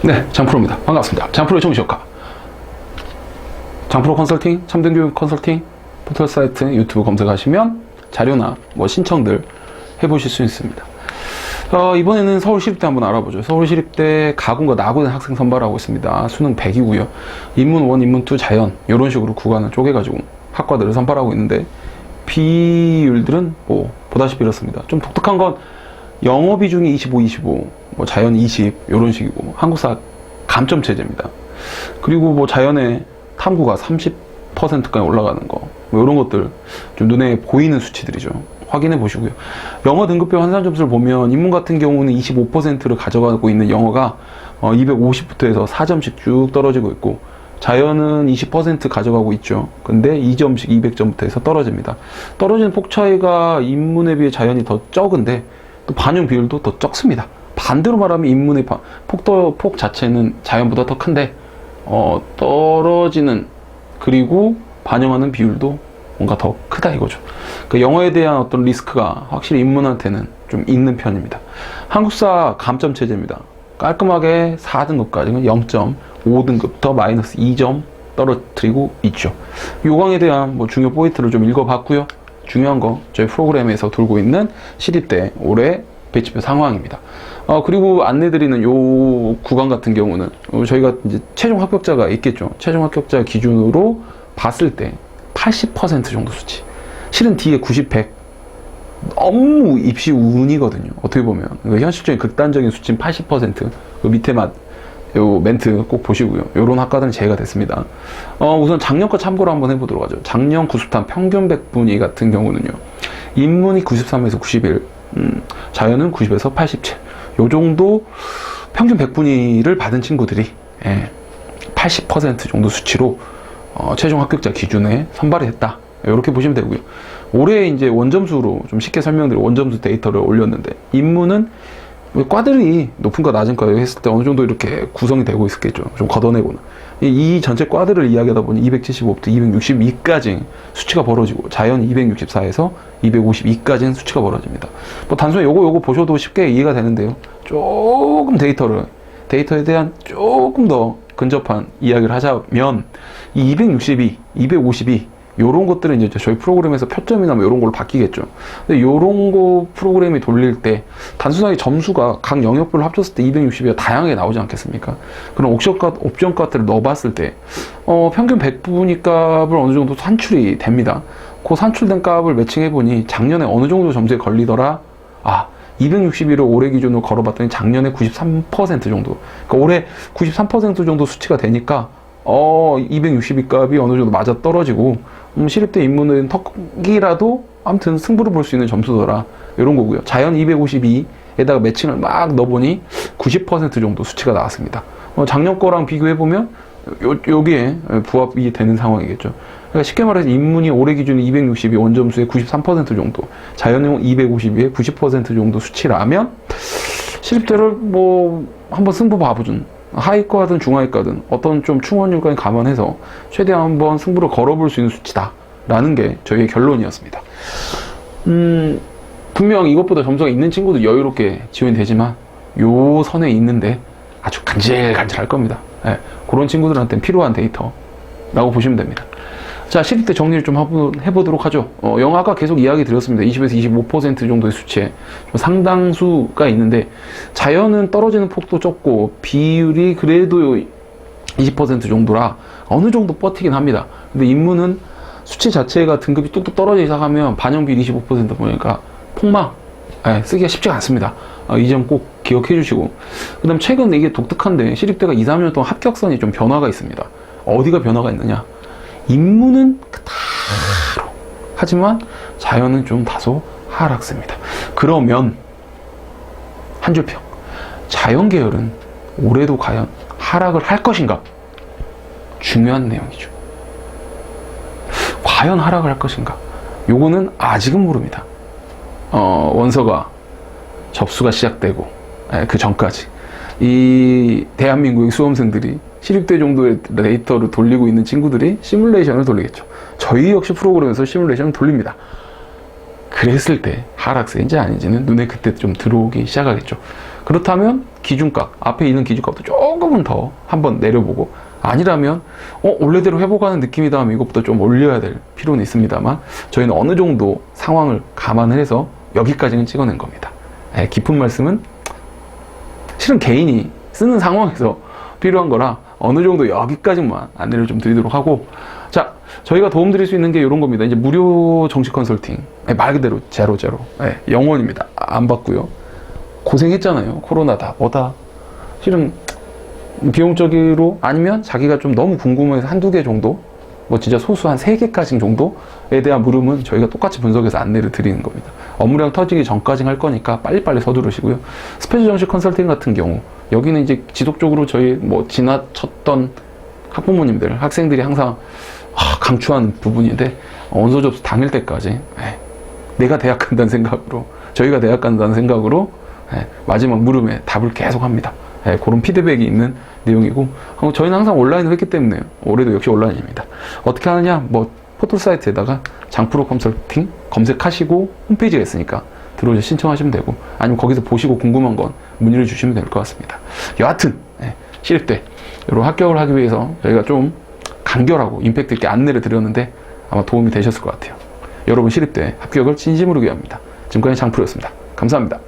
네, 장프로입니다. 반갑습니다. 장프로의 정시효과. 장프로 컨설팅, 참등교육 컨설팅, 포털 사이트, 유튜브 검색하시면 자료나 신청들 해보실 수 있습니다. 이번에는 서울시립대 한번 알아보죠. 서울시립대 가군과 나군의 학생 선발하고 있습니다. 수능 100이고요. 인문 1, 인문 2, 자연 이런 식으로 구간을 쪼개가지고 학과들을 선발하고 있는데 비율들은 보다시피 이렇습니다. 좀 독특한 건 영어 비중이 25, 25, 자연 20 이런 식이고 한국사 감점 체제입니다. 그리고 자연의 탐구가 30%까지 올라가는 거 이런 것들 좀 눈에 보이는 수치들이죠. 확인해 보시고요. 영어 등급별 환산 점수를 보면 인문 같은 경우는 25%를 가져가고 있는 영어가 250부터 해서 4점씩 쭉 떨어지고 있고 자연은 20% 가져가고 있죠. 근데 2점씩 200점부터 해서 떨어집니다. 떨어지는 폭 차이가 인문에 비해 자연이 더 적은데 또 반영 비율도 더 적습니다. 반대로 말하면 인문의 폭 자체는 자연보다 더 큰데 떨어지는 그리고 반영하는 비율도 뭔가 더 크다 이거죠. 그 영어에 대한 어떤 리스크가 확실히 인문한테는 좀 있는 편입니다. 한국사 감점 체제입니다. 깔끔하게 4등급까지는 0.5등급 더 마이너스 2점 떨어뜨리고 있죠. 요강에 대한 중요 포인트를 좀 읽어봤고요. 중요한 거 저희 프로그램에서 돌고 있는 시립대 올해 배치표 상황입니다. 그리고 안내드리는 요 구간 같은 경우는 저희가 이제 최종 합격자가 있겠죠. 최종 합격자 기준으로 봤을 때 80% 정도 수치. 실은 뒤에 90, 100 너무 입시 운이거든요. 어떻게 보면 현실적인 극단적인 수치는 80%. 그 밑에 요 멘트 꼭 보시고요. 요런 학과들은 제외가 됐습니다. 우선 작년 거 참고로 한번 해보도록 하죠. 작년 93 평균 100분위 같은 경우는요. 인문이 93에서 91, 자연은 90에서 87. 요 정도 평균 100분위를 받은 친구들이 80% 정도 수치로 최종 합격자 기준에 선발이 됐다. 이렇게 보시면 되고요. 올해 이제 원점수로 좀 쉽게 설명드리고 원점수 데이터를 올렸는데 인문은 과들이 높은 과 낮은 과 했을 때 어느 정도 이렇게 구성이 되고 있었겠죠. 좀 걷어내고는. 이 전체 과들을 이야기하다 보니 275부터 262까지 수치가 벌어지고 자연 264에서 252까지는 수치가 벌어집니다. 단순히 요거 보셔도 쉽게 이해가 되는데요. 조금 데이터에 대한 조금 더 근접한 이야기를 하자면 이 262, 252 요런 것들은 이제 저희 프로그램에서 표점이나 이런 걸로 바뀌겠죠. 근데 요런 거 프로그램이 돌릴 때 단순하게 점수가 각 영역별로 합쳤을 때 260이 다양하게 나오지 않겠습니까? 그럼 옵션 값들을 넣어봤을 때 평균 100분위 값을 어느 정도 산출이 됩니다. 그 산출된 값을 매칭해보니 작년에 어느 정도 점수에 걸리더라. 261을 올해 기준으로 걸어봤더니 작년에 93% 정도. 그러니까 올해 93% 정도 수치가 되니까 262 값이 어느 정도 맞아 떨어지고 시립대 인문은 턱이라도 아무튼 승부를 볼 수 있는 점수더라 이런 거고요. 자연 252에다가 매칭을 막 넣어보니 90% 정도 수치가 나왔습니다. 작년 거랑 비교해보면 여기에 부합이 되는 상황이겠죠. 그러니까 쉽게 말해서 인문이 올해 기준 262 원점수의 93% 정도, 자연은 252에 90% 정도 수치라면 시립대를 한번 승부 봐보준 하위과든 중하위과든 어떤 좀 충원율까지 감안해서 최대한 한번 승부를 걸어볼 수 있는 수치다 라는 게 저희의 결론이었습니다. 분명 이것보다 점수가 있는 친구도 여유롭게 지원이 되지만 요 선에 있는데 아주 간질간질할 겁니다. 그런 친구들한테는 필요한 데이터라고 보시면 됩니다. 자, 시립대 정리를 좀 해보도록 하죠. 영어가 계속 이야기 드렸습니다. 20에서 25% 정도의 수치에 상당수가 있는데 자연은 떨어지는 폭도 적고 비율이 그래도 20% 정도라 어느 정도 버티긴 합니다. 근데 인문은 수치 자체가 등급이 뚝뚝 떨어지기 시작하면 반영비율 25% 보니까 폭망 쓰기가 쉽지가 않습니다. 이 점 꼭 기억해 주시고 그 다음 최근 이게 독특한데 시립대가 2, 3년 동안 합격선이 좀 변화가 있습니다. 어디가 변화가 있느냐, 인문은 그대로 하지만 자연은 좀 다소 하락세입니다. 그러면 한 줄평, 자연 계열은 올해도 과연 하락을 할 것인가? 중요한 내용이죠. 과연 하락을 할 것인가? 요거는 아직은 모릅니다. 원서가 접수가 시작되고 그 전까지 이 대한민국의 수험생들이 시립대 정도의 데이터를 돌리고 있는 친구들이 시뮬레이션을 돌리겠죠. 저희 역시 프로그램에서 시뮬레이션을 돌립니다. 그랬을 때 하락세인지 아닌지는 눈에 그때 좀 들어오기 시작하겠죠. 그렇다면 기준값, 앞에 있는 기준값도 조금은 더 한번 내려보고, 아니라면 원래대로 회복하는 느낌이다 하면 이것보다 좀 올려야 될 필요는 있습니다만, 저희는 어느 정도 상황을 감안을 해서 여기까지는 찍어낸 겁니다. 깊은 말씀은 실은 개인이 쓰는 상황에서 필요한 거라 어느 정도 여기까지만 안내를 좀 드리도록 하고, 자, 저희가 도움드릴 수 있는 게 이런 겁니다. 이제 무료 정식 컨설팅, 말 그대로 제로, 영원입니다. 안 받고요. 고생했잖아요. 코로나다 뭐다. 실은 비용적으로, 아니면 자기가 좀 너무 궁금해서 한두 개 정도, 뭐 진짜 소수 한 3개까지 정도에 대한 물음은 저희가 똑같이 분석해서 안내를 드리는 겁니다. 업무량 터지기 전까지 할 거니까 빨리빨리 서두르시고요. 스페셜 정식 컨설팅 같은 경우, 여기는 이제 지속적으로 저희 뭐 지나쳤던 학부모님들, 학생들이 항상 강추한 부분인데, 원서 접수 당일 때까지 내가 대학 간다는 생각으로, 저희가 대학 간다는 생각으로 마지막 물음에 답을 계속 합니다. 그런 피드백이 있는 내용이고, 저희는 항상 온라인을 했기 때문에 올해도 역시 온라인입니다. 어떻게 하느냐, 뭐 포털 사이트에다가 장프로 컨설팅 검색하시고 홈페이지가 있으니까 들어오셔서 신청하시면 되고, 아니면 거기서 보시고 궁금한 건 문의를 주시면 될 것 같습니다. 여하튼 신입대 이런 합격을 하기 위해서 저희가 좀 간결하고 임팩트 있게 안내를 드렸는데 아마 도움이 되셨을 것 같아요. 여러분 신입대 합격을 진심으로 기원합니다. 지금까지 장프로였습니다. 감사합니다.